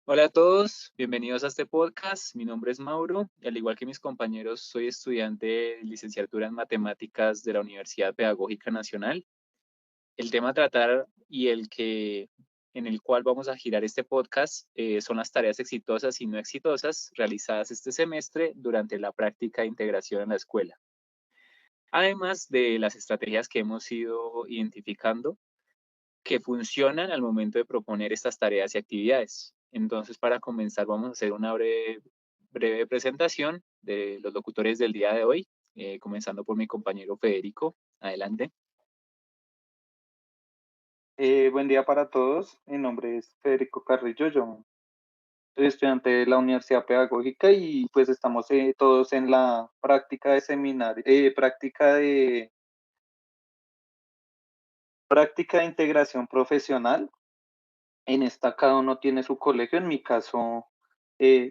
Hola a todos, bienvenidos a este podcast. Mi nombre es Mauro y al igual que mis compañeros, soy estudiante de licenciatura en matemáticas de la Universidad Pedagógica Nacional. El tema a tratar y en el cual vamos a girar este podcast son las tareas exitosas y no exitosas realizadas este semestre durante la práctica de integración en la escuela. Además de las estrategias que hemos ido identificando que funcionan al momento de proponer estas tareas y actividades. Entonces, para comenzar, vamos a hacer una breve presentación de los locutores del día de hoy, comenzando por mi compañero Federico. Adelante. Buen día para todos. Mi nombre es Federico Carrillo. Yo soy estudiante de la Universidad Pedagógica y pues estamos todos en la práctica de seminario, práctica de integración profesional. En esta cada uno tiene su colegio. En mi caso,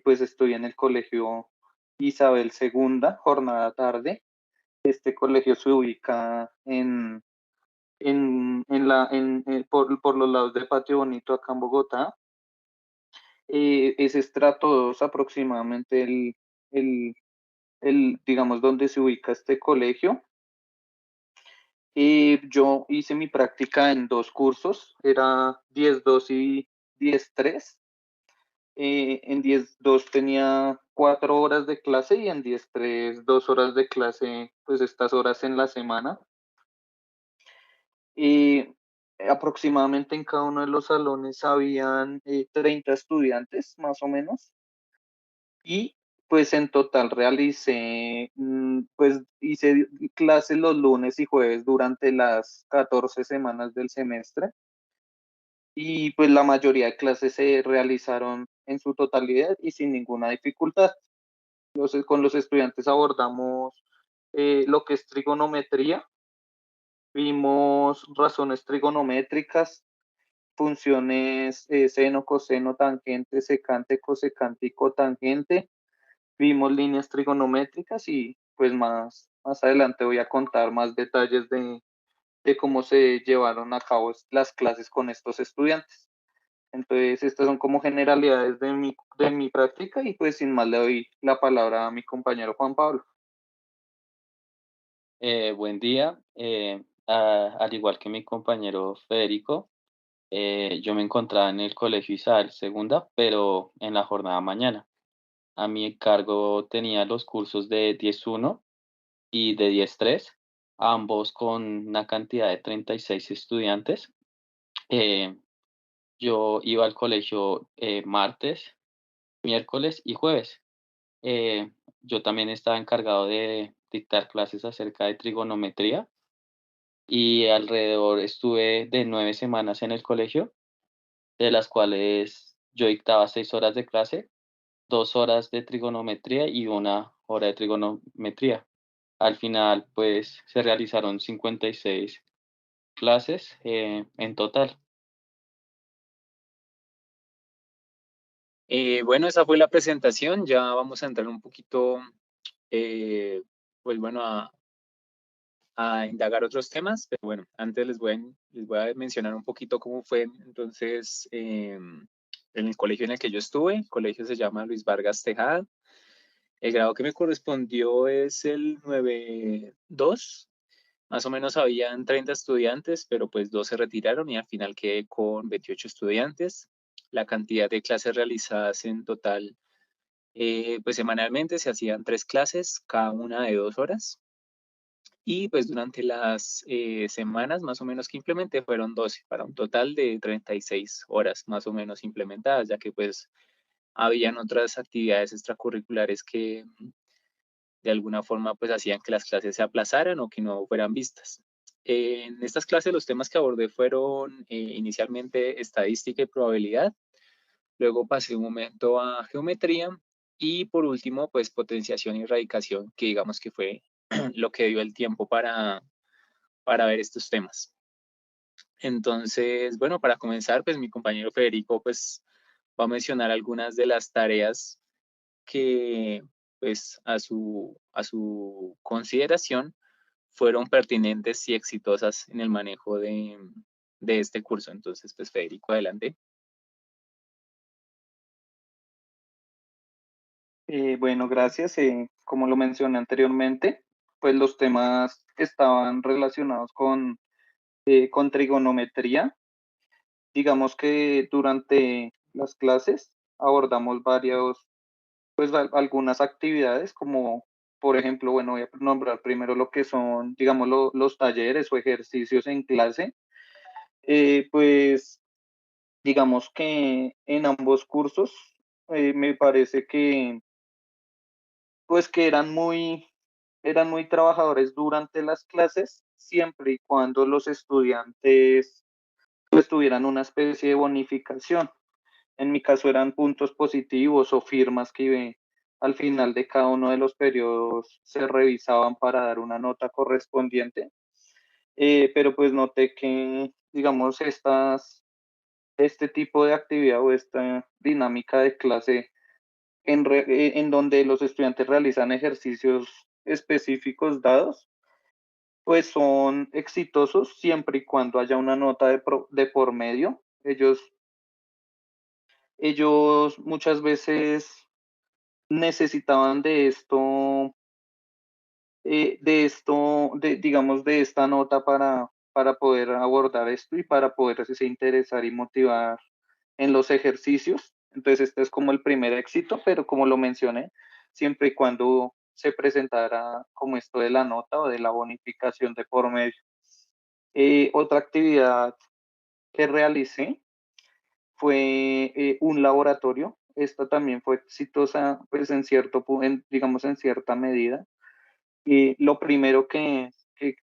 pues estoy en el colegio Isabel Segunda, jornada tarde. Este colegio se ubica por los lados de Patio Bonito acá en Bogotá. Es estrato 2 aproximadamente el, digamos, donde se ubica este colegio. Yo hice mi práctica en dos cursos, era 10-2 y 10-3. En 10-2 tenía 4 horas de clase y en 10-3 2 horas de clase, pues estas horas en la semana. Eh, Aproximadamente en cada uno de los salones habían 30 estudiantes, más o menos. Y pues en total realicé, pues hice clases los lunes y jueves durante las 14 semanas del semestre y pues la mayoría de clases se realizaron en su totalidad y sin ninguna dificultad. Con los estudiantes abordamos lo que es trigonometría, vimos razones trigonométricas, funciones seno, coseno, tangente, secante, cosecante y cotangente. Vimos líneas trigonométricas y pues más adelante voy a contar más detalles de cómo se llevaron a cabo las clases con estos estudiantes. Entonces, estas son como generalidades de mi práctica y pues sin más le doy la palabra a mi compañero Juan Pablo. Buen día. Al igual que mi compañero Federico, yo me encontraba en el Colegio Isabel Segunda, pero en la jornada mañana. A mi cargo tenía los cursos de 10-1 y de 10-3, ambos con una cantidad de 36 estudiantes. Eh, yo iba al colegio martes, miércoles y jueves. Eh, yo también estaba encargado de dictar clases acerca de trigonometría y alrededor estuve de 9 semanas en el colegio, de las cuales yo dictaba 6 horas de clase, 2 horas de trigonometría y 1 hora de trigonometría. Al final, pues, se realizaron 56 clases, en total. Bueno, esa fue la presentación. Ya vamos a entrar un poquito, eh, pues bueno, a indagar otros temas, pero bueno, antes les voy a mencionar un poquito cómo fue entonces en el colegio en el que yo estuve. El colegio se llama Luis Vargas Tejada. El grado que me correspondió es el 9-2. Más o menos habían 30 estudiantes, pero pues dos se retiraron y al final quedé con 28 estudiantes. La cantidad de clases realizadas en total, pues semanalmente se hacían tres clases, cada una de 2 horas. Y pues durante las semanas más o menos que implementé fueron 12, para un total de 36 horas más o menos implementadas, ya que pues habían otras actividades extracurriculares que de alguna forma pues hacían que las clases se aplazaran o que no fueran vistas. En estas clases los temas que abordé fueron inicialmente estadística y probabilidad, luego pasé un momento a geometría y por último pues potenciación y radicación, que digamos que fue lo que dio el tiempo para ver estos temas. Entonces, bueno, para comenzar, pues mi compañero Federico pues va a mencionar algunas de las tareas que pues a su consideración fueron pertinentes y exitosas en el manejo de este curso. Entonces, pues Federico, adelante. Bueno, gracias. Como lo mencioné anteriormente, pues los temas estaban relacionados con trigonometría. Digamos que durante las clases abordamos algunas actividades como, por ejemplo, bueno, voy a nombrar primero lo que son, digamos, los talleres o ejercicios en clase. Pues digamos que en ambos cursos me parece que pues que eran muy trabajadores durante las clases, siempre y cuando los estudiantes pues tuvieran una especie de bonificación. En mi caso eran puntos positivos o firmas que al final de cada uno de los periodos se revisaban para dar una nota correspondiente. Pero pues noté que, digamos, este tipo de actividad o esta dinámica de clase en donde los estudiantes realizan ejercicios específicos dados, pues son exitosos siempre y cuando haya una nota de por medio. Ellos muchas veces necesitaban digamos, de esta nota para poder abordar esto y para poderse interesar y motivar en los ejercicios. Entonces, este es como el primer éxito, pero como lo mencioné, siempre y cuando se presentara como esto de la nota o de la bonificación de por medio. Otra actividad que realicé fue un laboratorio. Esta también fue exitosa, pues digamos, en cierta medida. Y lo primero que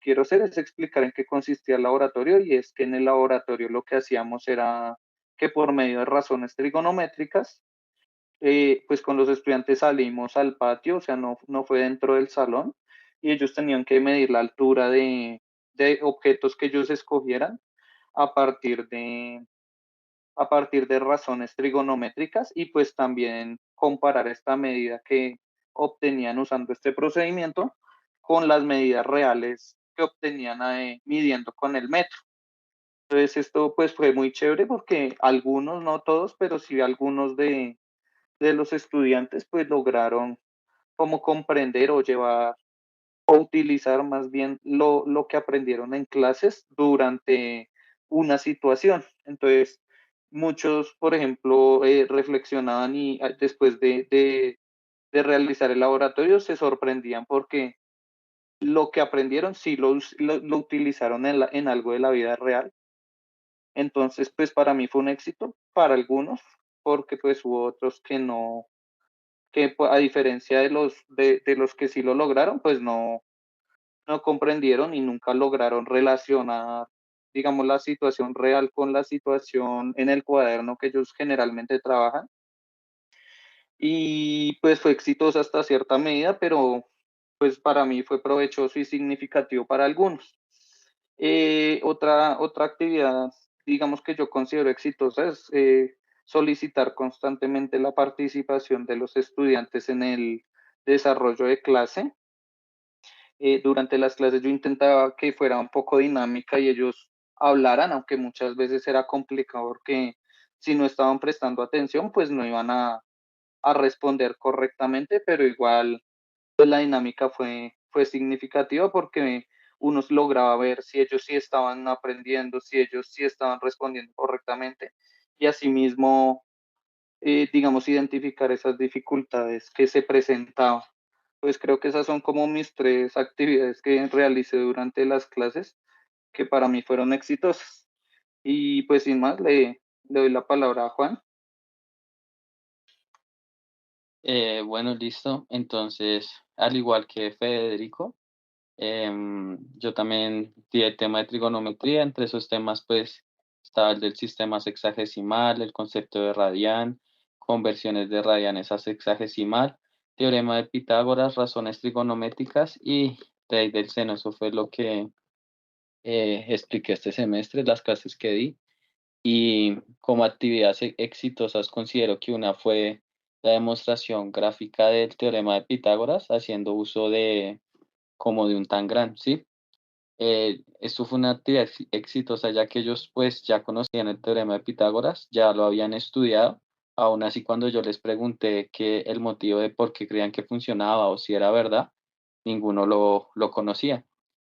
quiero hacer es explicar en qué consistía el laboratorio, y es que en el laboratorio lo que hacíamos era que por medio de razones trigonométricas, pues con los estudiantes salimos al patio, o sea, no fue dentro del salón, y ellos tenían que medir la altura de objetos que ellos escogieran a partir a partir de razones trigonométricas, y pues también comparar esta medida que obtenían usando este procedimiento con las medidas reales que obtenían midiendo con el metro. Entonces esto pues fue muy chévere porque algunos, no todos, pero sí algunos de los estudiantes pues lograron como comprender o llevar o utilizar más bien lo que aprendieron en clases durante una situación. Entonces, muchos, por ejemplo, reflexionaban y después de realizar el laboratorio se sorprendían porque lo que aprendieron sí lo utilizaron en algo de la vida real. Entonces, pues para mí fue un éxito, para algunos, porque pues hubo otros que no, que pues, a diferencia de los que sí lo lograron, pues no comprendieron y nunca lograron relacionar, digamos, la situación real con la situación en el cuaderno que ellos generalmente trabajan. Y pues fue exitosa hasta cierta medida, pero pues para mí fue provechoso y significativo para algunos. Otra actividad, digamos, que yo considero exitosa es solicitar constantemente la participación de los estudiantes en el desarrollo de clase. Durante las clases yo intentaba que fuera un poco dinámica y ellos hablaran, aunque muchas veces era complicado porque si no estaban prestando atención, pues no iban a responder correctamente, pero igual pues la dinámica fue significativa porque uno lograba ver si ellos sí estaban aprendiendo, si ellos sí estaban respondiendo correctamente, y asimismo, digamos, identificar esas dificultades que se presentaban. Pues creo que esas son como mis tres actividades que realicé durante las clases, que para mí fueron exitosas. Y pues sin más, le doy la palabra a Juan. Bueno, listo. Entonces, al igual que Federico, yo también di el tema de trigonometría. Entre esos temas, pues, estaba el del sistema sexagesimal, el concepto de radián, conversiones de radianes a sexagesimal, teorema de Pitágoras, razones trigonométricas y ley del seno. Eso fue lo que expliqué este semestre, las clases que di. Y como actividades exitosas considero que una fue la demostración gráfica del teorema de Pitágoras haciendo uso de como de un tangram, ¿sí? Esto fue una actividad exitosa ya que ellos pues ya conocían el teorema de Pitágoras, ya lo habían estudiado, Aún así, cuando yo les pregunté que el motivo de por qué creían que funcionaba o si era verdad, ninguno lo conocía.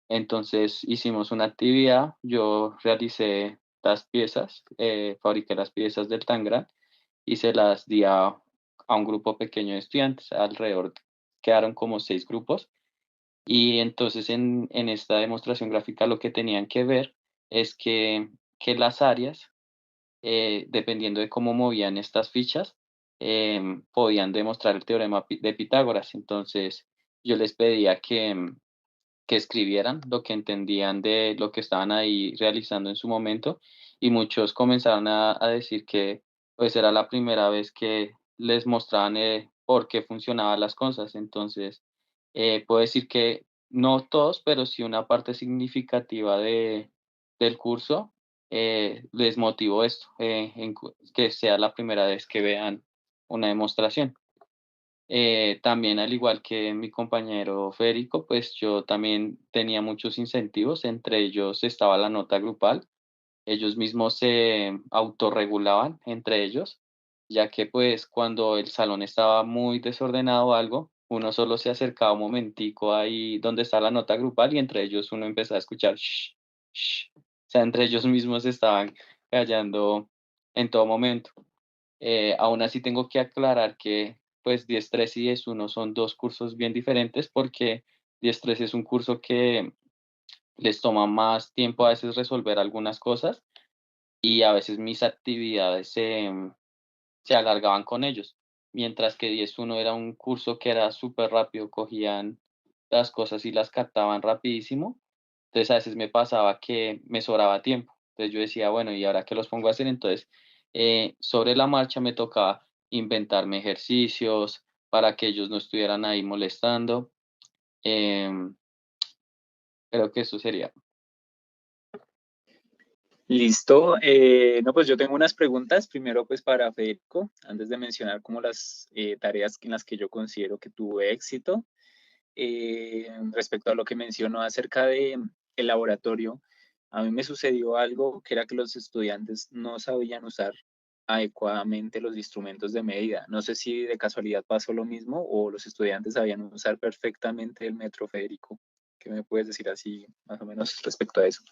Entonces hicimos una actividad, yo realicé las piezas, fabriqué las piezas del Tangram y se las di a un grupo pequeño de estudiantes, alrededor, quedaron como 6 grupos. Y entonces en esta demostración gráfica lo que tenían que ver es que las áreas, dependiendo de cómo movían estas fichas, podían demostrar el teorema de Pitágoras. Entonces yo les pedía que escribieran lo que entendían de lo que estaban ahí realizando en su momento, y muchos comenzaron a decir que pues era la primera vez que les mostraban por qué funcionaban las cosas. Entonces, puedo decir que no todos, pero sí una parte significativa del curso les motivó esto, que sea la primera vez que vean una demostración. También, al igual que mi compañero Federico, pues yo también tenía muchos incentivos, entre ellos estaba la nota grupal. Ellos mismos se autorregulaban entre ellos, ya que pues cuando el salón estaba muy desordenado o algo, uno solo se acercaba un momentico ahí donde está la nota grupal y entre ellos uno empezaba a escuchar "shh, shh". O sea, entre ellos mismos estaban callando en todo momento. Aún así tengo que aclarar que pues 10-3 y 10-1 son 2 cursos bien diferentes, porque 10-3 es un curso que les toma más tiempo a veces resolver algunas cosas y a veces mis actividades se alargaban con ellos, mientras que 10-1 era un curso que era súper rápido, cogían las cosas y las captaban rapidísimo. Entonces a veces me pasaba que me sobraba tiempo. Entonces yo decía, bueno, ¿y ahora qué los pongo a hacer? Entonces, sobre la marcha me tocaba inventarme ejercicios para que ellos no estuvieran ahí molestando. Em, Creo que eso sería. Listo. No, pues yo tengo unas preguntas. Primero, pues para Federico, antes de mencionar como las tareas en las que yo considero que tuve éxito. Respecto a lo que mencionó acerca de el laboratorio, a mí me sucedió algo que era que los estudiantes no sabían usar adecuadamente los instrumentos de medida. No sé si de casualidad pasó lo mismo o los estudiantes sabían usar perfectamente el metro, Federico. ¿Qué me puedes decir así más o menos respecto a eso?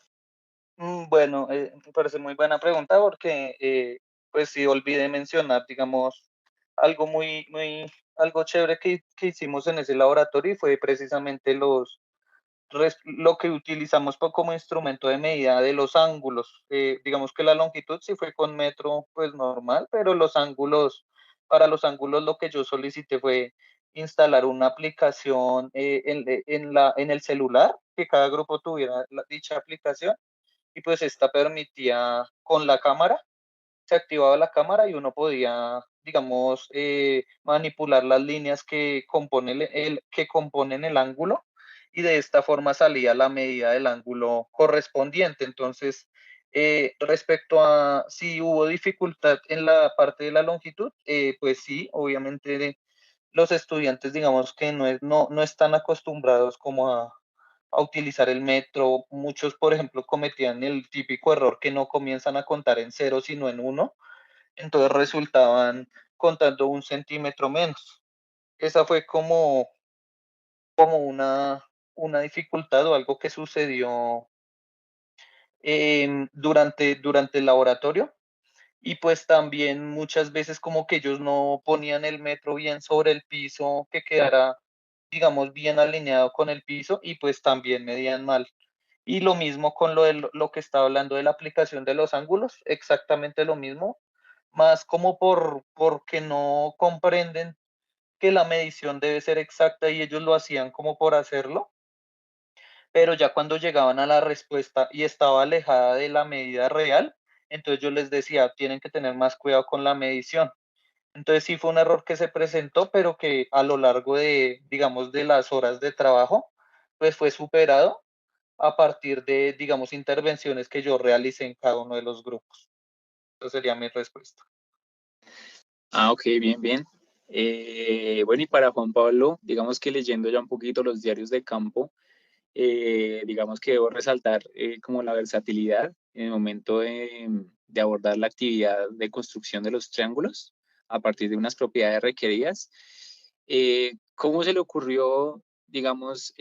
Bueno, me parece muy buena pregunta porque, pues sí, olvidé mencionar, digamos, algo algo chévere que hicimos en ese laboratorio y fue precisamente lo que utilizamos como instrumento de medida de los ángulos. Digamos que la longitud sí fue con metro, pues normal, pero para los ángulos lo que yo solicité fue instalar una aplicación en el celular, que cada grupo tuviera dicha aplicación, y pues esta permitía con la cámara, se activaba la cámara y uno podía, digamos, manipular las líneas que componen el ángulo, y de esta forma salía la medida del ángulo correspondiente. Entonces, respecto a si hubo dificultad en la parte de la longitud, pues sí, obviamente los estudiantes, digamos que no están acostumbrados como a utilizar el metro. Muchos, por ejemplo, cometían el típico error que no comienzan a contar en cero, sino en uno, entonces resultaban contando 1 centímetro menos. Esa fue como una dificultad o algo que sucedió durante el laboratorio. Y pues también muchas veces como que ellos no ponían el metro bien sobre el piso, que quedara, digamos, bien alineado con el piso, y pues también medían mal. Y lo mismo con lo que estaba hablando de la aplicación de los ángulos, exactamente lo mismo, más como porque no comprenden que la medición debe ser exacta y ellos lo hacían como por hacerlo, pero ya cuando llegaban a la respuesta y estaba alejada de la medida real, entonces yo les decía, tienen que tener más cuidado con la medición. Entonces sí fue un error que se presentó, pero que a lo largo de, digamos, de las horas de trabajo, pues fue superado a partir de, digamos, intervenciones que yo realicé en cada uno de los grupos. Esa sería mi respuesta. Ah, ok, bien, bien. Bueno, y para Juan Pablo, digamos que leyendo ya un poquito los diarios de campo, digamos que debo resaltar como la versatilidad en el momento de abordar la actividad de construcción de los triángulos. a partir de unas propiedades requeridas. ¿Cómo se le ocurrió, digamos,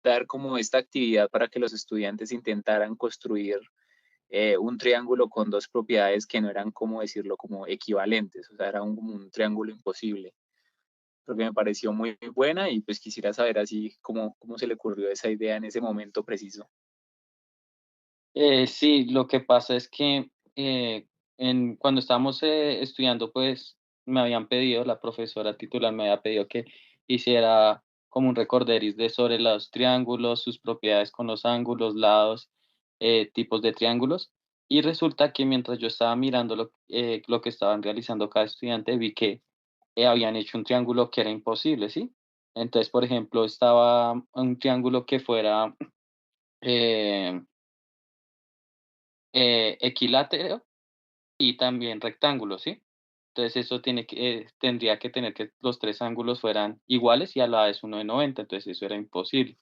dar como esta actividad para que los estudiantes intentaran construir un triángulo con dos propiedades que no eran, como decirlo, como equivalentes? O sea, era como un triángulo imposible. Porque me pareció muy buena y pues quisiera saber así cómo se le ocurrió esa idea en ese momento preciso. Sí, lo que pasa es que cuando estábamos estudiando, pues me habían pedido, la profesora titular me había pedido que hiciera como un recorderis de sobre los triángulos, sus propiedades con los ángulos, lados, tipos de triángulos. Y resulta que mientras yo estaba mirando lo que estaban realizando cada estudiante, vi que habían hecho un triángulo que era imposible, ¿sí? Entonces, por ejemplo, estaba un triángulo que fuera eh, equilátero y también rectángulo, ¿sí? Entonces eso tendría que tener que los 3 ángulos fueran iguales y a la vez uno de 90, entonces eso era imposible.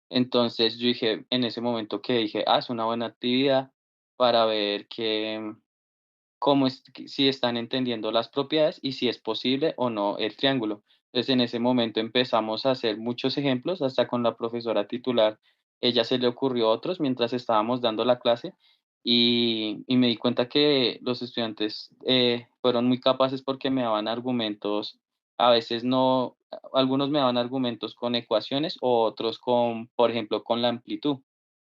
Entonces yo dije, en ese momento que dije: "Ah, es una buena actividad para ver si están entendiendo las propiedades y si es posible o no el triángulo". Entonces, en ese momento empezamos a hacer muchos ejemplos, hasta con la profesora titular, ella se le ocurrió otros mientras estábamos dando la clase, y me di cuenta que los estudiantes, fueron muy capaces porque me daban argumentos, a veces no, algunos me daban argumentos con ecuaciones o otros con, por ejemplo, con la amplitud.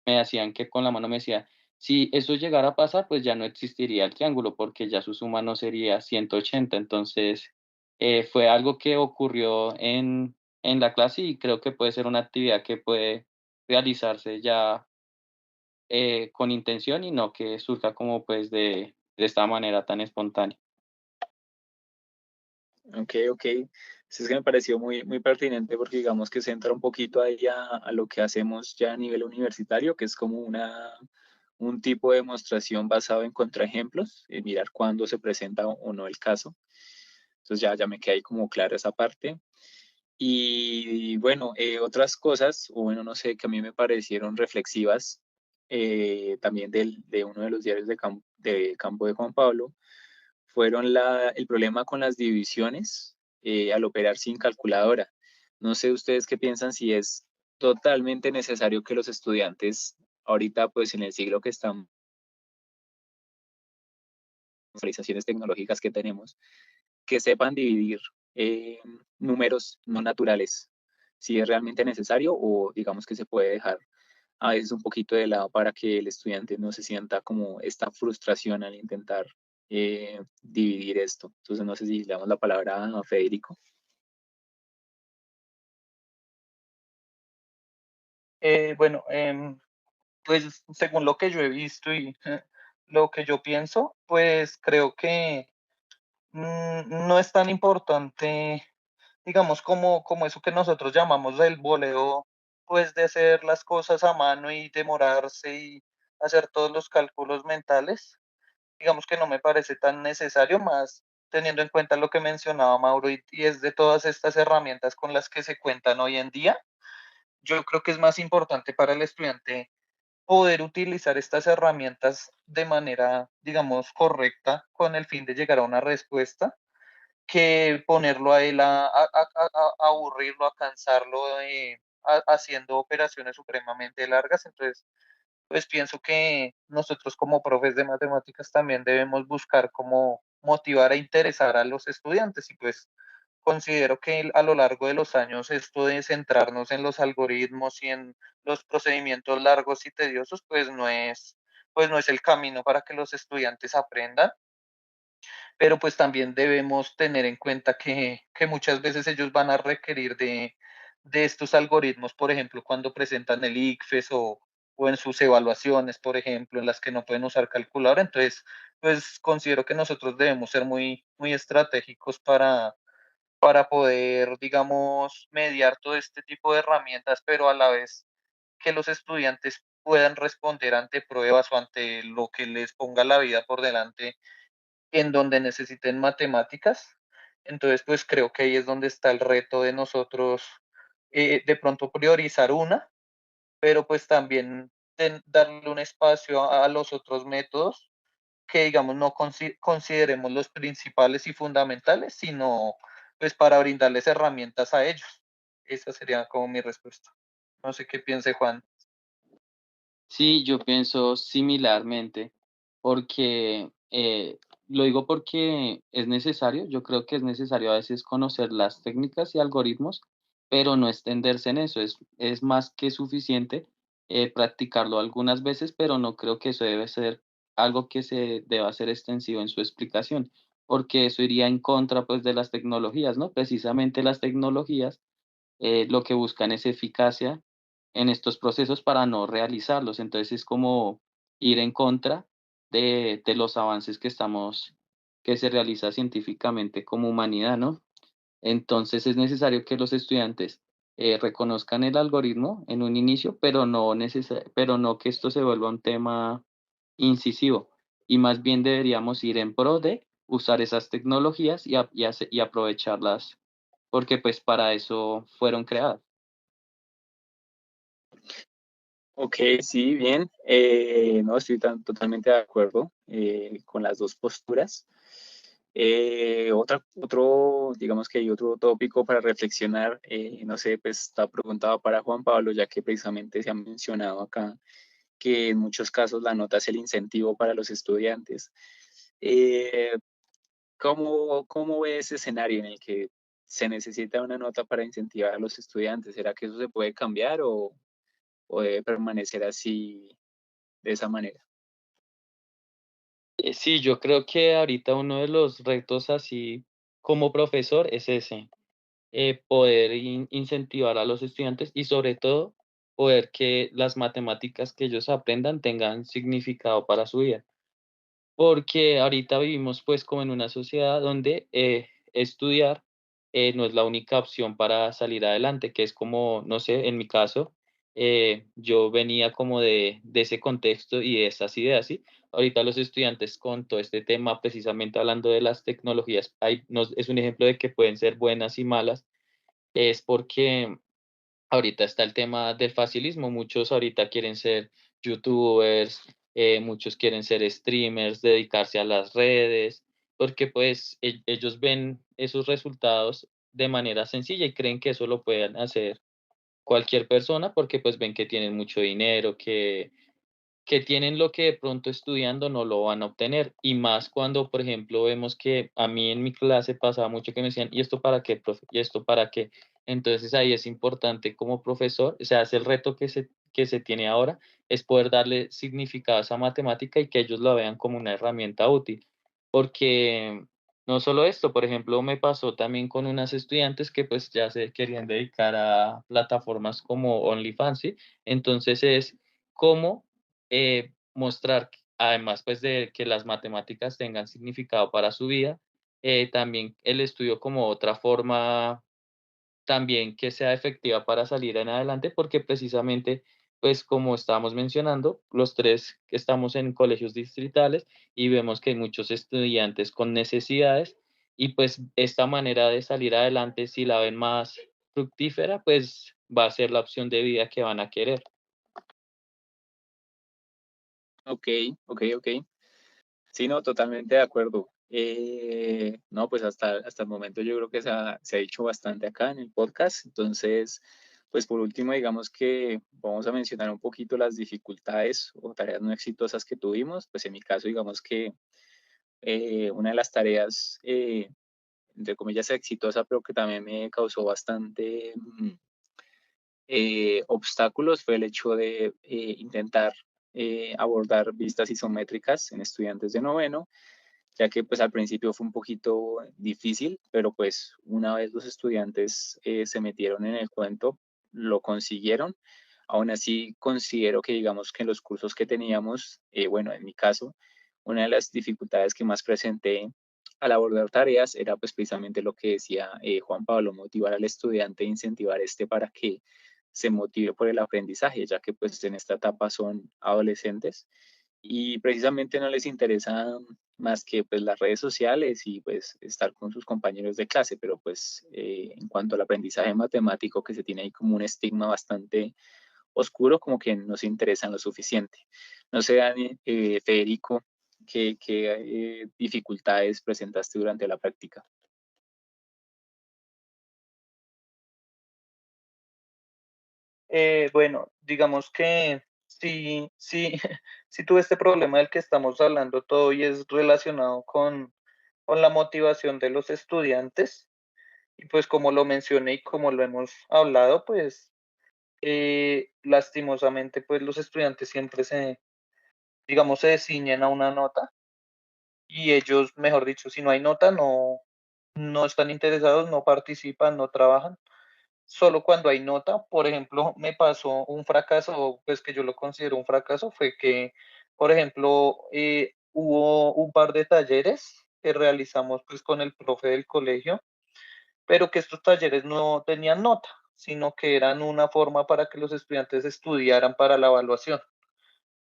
Me hacían que con la mano me decía: "Si eso llegara a pasar, pues ya no existiría el triángulo, porque ya su suma no sería 180". Entonces, fue algo que ocurrió en la clase y creo que puede ser una actividad que puede realizarse ya, con intención y no que surja como, pues, de esta manera tan espontánea. Ok, ok. Sí, es que me pareció muy pertinente porque digamos que se entra un poquito ahí a lo que hacemos ya a nivel universitario, que es como un tipo de demostración basado en contraejemplos, mirar cuándo se presenta o no el caso. Entonces ya me queda ahí como clara esa parte. Y bueno, otras cosas, o bueno, no sé, que a mí me parecieron reflexivas, también de uno de los diarios de Campo de Juan Pablo, fueron el problema con las divisiones al operar sin calculadora. No sé ustedes qué piensan, si es totalmente necesario que los estudiantes, ahorita pues en el siglo que estamos, actualizaciones tecnológicas que tenemos, que sepan dividir números no naturales, si es realmente necesario o digamos que se puede dejar a veces un poquito de lado para que el estudiante no se sienta como esta frustración al intentar dividir esto. Entonces no sé si le damos la palabra a Federico. Bueno, pues según lo que yo he visto y lo que yo pienso, pues creo que no es tan importante, digamos, como eso que nosotros llamamos el boleo, pues de hacer las cosas a mano y demorarse y hacer todos los cálculos mentales. Digamos que no me parece tan necesario, más teniendo en cuenta lo que mencionaba Mauro, y es de todas estas herramientas con las que se cuentan hoy en día. Yo creo que es más importante para el estudiante poder utilizar estas herramientas de manera, digamos, correcta con el fin de llegar a una respuesta, que ponerlo a él a aburrirlo, a cansarlo, haciendo operaciones supremamente largas. Entonces, pues pienso que nosotros como profes de matemáticas también debemos buscar cómo motivar e interesar a los estudiantes, y pues considero que a lo largo de los años esto de centrarnos en los algoritmos y en los procedimientos largos y tediosos, pues no es el camino para que los estudiantes aprendan. Pero pues también debemos tener en cuenta que muchas veces ellos van a requerir de estos algoritmos, por ejemplo, cuando presentan el ICFES o en sus evaluaciones, por ejemplo, en las que no pueden usar calculadora. Entonces, pues considero que nosotros debemos ser muy estratégicos para poder, digamos, mediar todo este tipo de herramientas, pero a la vez que los estudiantes puedan responder ante pruebas o ante lo que les ponga la vida por delante en donde necesiten matemáticas. Entonces, pues creo que ahí es donde está el reto de nosotros, de pronto priorizar una, pero pues también darle un espacio a los otros métodos, que digamos no consideremos los principales y fundamentales, sino pues para brindarles herramientas a ellos. Esa sería como mi respuesta. No sé qué piense Juan. Sí, yo pienso similarmente, porque lo digo porque es necesario, yo creo que es necesario a veces conocer las técnicas y algoritmos, pero no extenderse en eso, es más que suficiente practicarlo algunas veces, pero no creo que eso debe ser algo que se deba ser extensivo en su explicación, porque eso iría en contra pues de las tecnologías, ¿no? Precisamente las tecnologías lo que buscan es eficacia en estos procesos para no realizarlos. Entonces es como ir en contra de los avances que se realiza científicamente como humanidad, ¿no? Entonces es necesario que los estudiantes reconozcan el algoritmo en un inicio, pero no que esto se vuelva un tema incisivo. Y más bien deberíamos ir en pro de usar esas tecnologías y aprovecharlas, porque pues para eso fueron creadas. Ok, sí, bien. No, estoy totalmente de acuerdo con las dos posturas. Digamos que hay otro tópico para reflexionar. No sé, pues está preguntado para Juan Pablo, ya que precisamente se ha mencionado acá que en muchos casos la nota es el incentivo para los estudiantes. Eh, ¿Cómo ve ese escenario en el que se necesita una nota para incentivar a los estudiantes? ¿Será que eso se puede cambiar o debe permanecer así de esa manera? Sí, yo creo que ahorita uno de los retos así como profesor es ese, poder incentivar a los estudiantes y sobre todo poder que las matemáticas que ellos aprendan tengan significado para su vida. Porque ahorita vivimos pues como en una sociedad donde estudiar no es la única opción para salir adelante, que es como, no sé, en mi caso, yo venía como de ese contexto y de esas ideas, ¿sí? Ahorita los estudiantes con todo este tema, precisamente hablando de las tecnologías, es un ejemplo de que pueden ser buenas y malas, es porque ahorita está el tema del facilismo. Muchos ahorita quieren ser youtubers, muchos quieren ser streamers, dedicarse a las redes, porque pues ellos ven esos resultados de manera sencilla y creen que eso lo pueden hacer cualquier persona porque pues ven que tienen mucho dinero, que tienen lo que de pronto estudiando no lo van a obtener. Y más cuando, por ejemplo, vemos que a mí en mi clase pasaba mucho que me decían, ¿y esto para qué, profe? ¿Y esto para qué? Entonces ahí es importante como profesor, o sea, es el reto que se tiene ahora, es poder darle significado a esa matemática y que ellos lo vean como una herramienta útil. Porque no solo esto, por ejemplo, me pasó también con unas estudiantes que pues ya se querían dedicar a plataformas como OnlyFans, ¿sí? Entonces es cómo mostrar, además pues de que las matemáticas tengan significado para su vida, también el estudio como otra forma también que sea efectiva para salir en adelante, porque precisamente, pues como estábamos mencionando, los tres que estamos en colegios distritales y vemos que hay muchos estudiantes con necesidades y pues esta manera de salir adelante, si la ven más fructífera, pues va a ser la opción de vida que van a querer. Ok, ok. Sí, no, totalmente de acuerdo. No, pues hasta el momento yo creo que se ha dicho bastante acá en el podcast. Entonces, pues por último, digamos que vamos a mencionar un poquito las dificultades o tareas no exitosas que tuvimos. Pues en mi caso, digamos que una de las tareas, entre comillas, exitosa, pero que también me causó bastante obstáculos fue el hecho de intentar abordar vistas isométricas en estudiantes de noveno, ya que pues al principio fue un poquito difícil, pero pues una vez los estudiantes se metieron en el cuento, lo consiguieron. Aún así considero que digamos que en los cursos que teníamos, bueno, en mi caso, una de las dificultades que más presenté al abordar tareas era pues precisamente lo que decía Juan Pablo, motivar al estudiante e incentivar para que se motive por el aprendizaje, ya que pues en esta etapa son adolescentes y precisamente no les interesa más que pues las redes sociales y pues estar con sus compañeros de clase, pero pues en cuanto al aprendizaje matemático que se tiene ahí como un estigma bastante oscuro, como que no se interesan lo suficiente. No sé, Dani, Federico, ¿Qué dificultades presentaste durante la práctica? Bueno, digamos que sí, sí, sí tuve este problema del que estamos hablando todo y es relacionado con la motivación de los estudiantes. Y pues como lo mencioné y como lo hemos hablado, pues lastimosamente pues los estudiantes siempre digamos, se ciñen a una nota y ellos, mejor dicho, si no hay nota, no están interesados, no participan, no trabajan. Solo cuando hay nota, por ejemplo, me pasó un fracaso, pues que yo lo considero un fracaso, fue que, por ejemplo, hubo un par de talleres que realizamos pues con el profe del colegio, pero que estos talleres no tenían nota, sino que eran una forma para que los estudiantes estudiaran para la evaluación.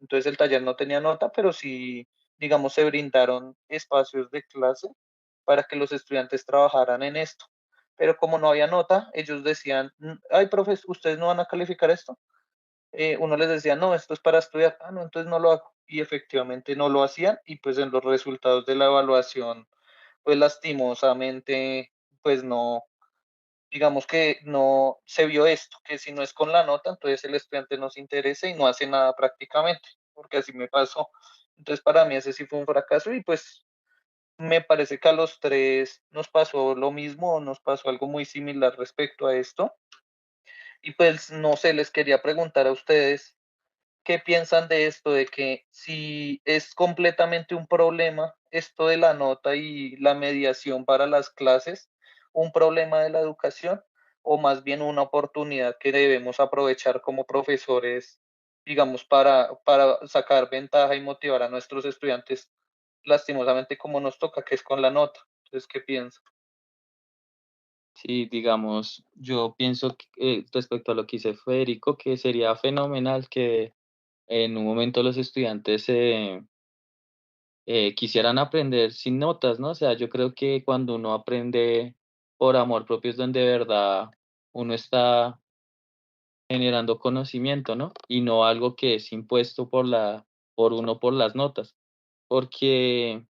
Entonces el taller no tenía nota, pero sí, digamos, se brindaron espacios de clase para que los estudiantes trabajaran en esto. Pero como no había nota, ellos decían, ay, profes, ¿ustedes no van a calificar esto? Uno les decía, no, esto es para estudiar. Ah, no, entonces no lo hago. Y efectivamente no lo hacían y pues en los resultados de la evaluación, pues lastimosamente, pues no, digamos que no se vio esto, que si no es con la nota, entonces el estudiante no se interesa y no hace nada prácticamente, porque así me pasó. Entonces para mí ese sí fue un fracaso y pues me parece que a los tres nos pasó lo mismo, nos pasó algo muy similar respecto a esto. Y pues no sé, les quería preguntar a ustedes qué piensan de esto, de que si es completamente un problema esto de la nota y la mediación para las clases, un problema de la educación o más bien una oportunidad que debemos aprovechar como profesores, digamos, para sacar ventaja y motivar a nuestros estudiantes, lastimosamente como nos toca, que es con la nota. Entonces, ¿qué piensan? Sí, digamos, yo pienso que, respecto a lo que dice Federico, que sería fenomenal que en un momento los estudiantes quisieran aprender sin notas, ¿no? O sea, yo creo que cuando uno aprende por amor propio es donde de verdad uno está generando conocimiento, ¿no? Y no algo que es impuesto por uno por las notas. Porque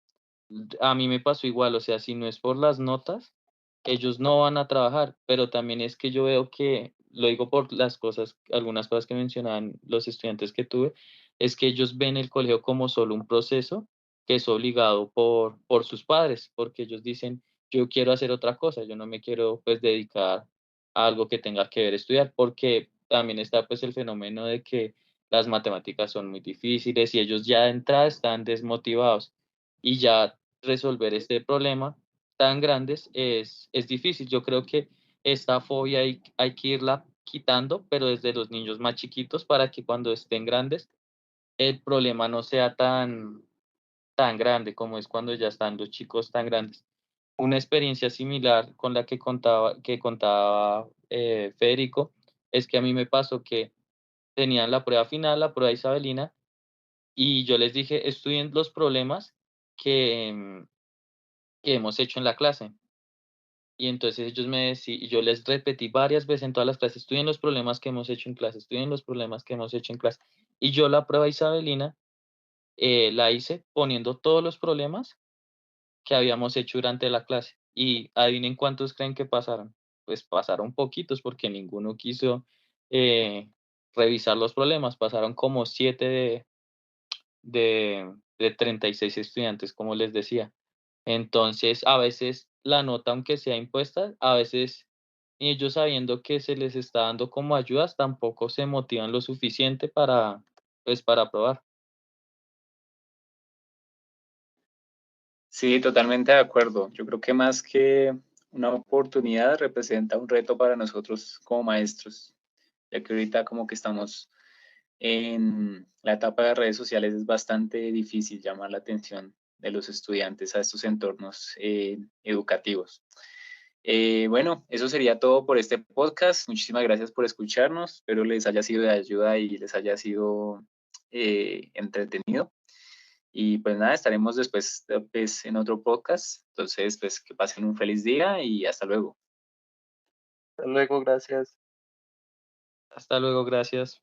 a mí me pasó igual, o sea, si no es por las notas, ellos no van a trabajar, pero también es que yo veo que, lo digo por las cosas, algunas cosas que mencionaban los estudiantes que tuve, es que ellos ven el colegio como solo un proceso que es obligado por sus padres, porque ellos dicen, yo quiero hacer otra cosa, yo no me quiero pues dedicar a algo que tenga que ver estudiar, porque también está pues el fenómeno de que las matemáticas son muy difíciles y ellos ya de entrada están desmotivados y ya resolver este problema tan grandes es difícil. Yo creo que esta fobia hay que irla quitando, pero desde los niños más chiquitos para que cuando estén grandes el problema no sea tan grande como es cuando ya están los chicos tan grandes. Una experiencia similar con la que contaba Federico es que a mí me pasó que tenían la prueba final, la prueba isabelina, y yo les dije, estudien los problemas que, que hemos hecho en la clase. Y entonces ellos me decían, y yo les repetí varias veces en todas las clases, estudien los problemas que hemos hecho en clase, estudien los problemas que hemos hecho en clase. Y yo la prueba isabelina la hice poniendo todos los problemas que habíamos hecho durante la clase. Y adivinen cuántos creen que pasaron. Pues pasaron poquitos porque ninguno quiso eh, revisar los problemas. Pasaron como 7 de 36 estudiantes, como les decía. Entonces, a veces la nota, aunque sea impuesta, a veces ellos sabiendo que se les está dando como ayudas, tampoco se motivan lo suficiente pues, para aprobar. Sí, totalmente de acuerdo. Yo creo que más que una oportunidad representa un reto para nosotros como maestros, ya que ahorita como que estamos en la etapa de redes sociales es bastante difícil llamar la atención de los estudiantes a estos entornos educativos. Bueno, eso sería todo por este podcast. Muchísimas gracias por escucharnos. Espero les haya sido de ayuda y les haya sido entretenido. Y pues nada, estaremos después pues, en otro podcast. Entonces, pues que pasen un feliz día y hasta luego. Hasta luego, gracias. Hasta luego, gracias.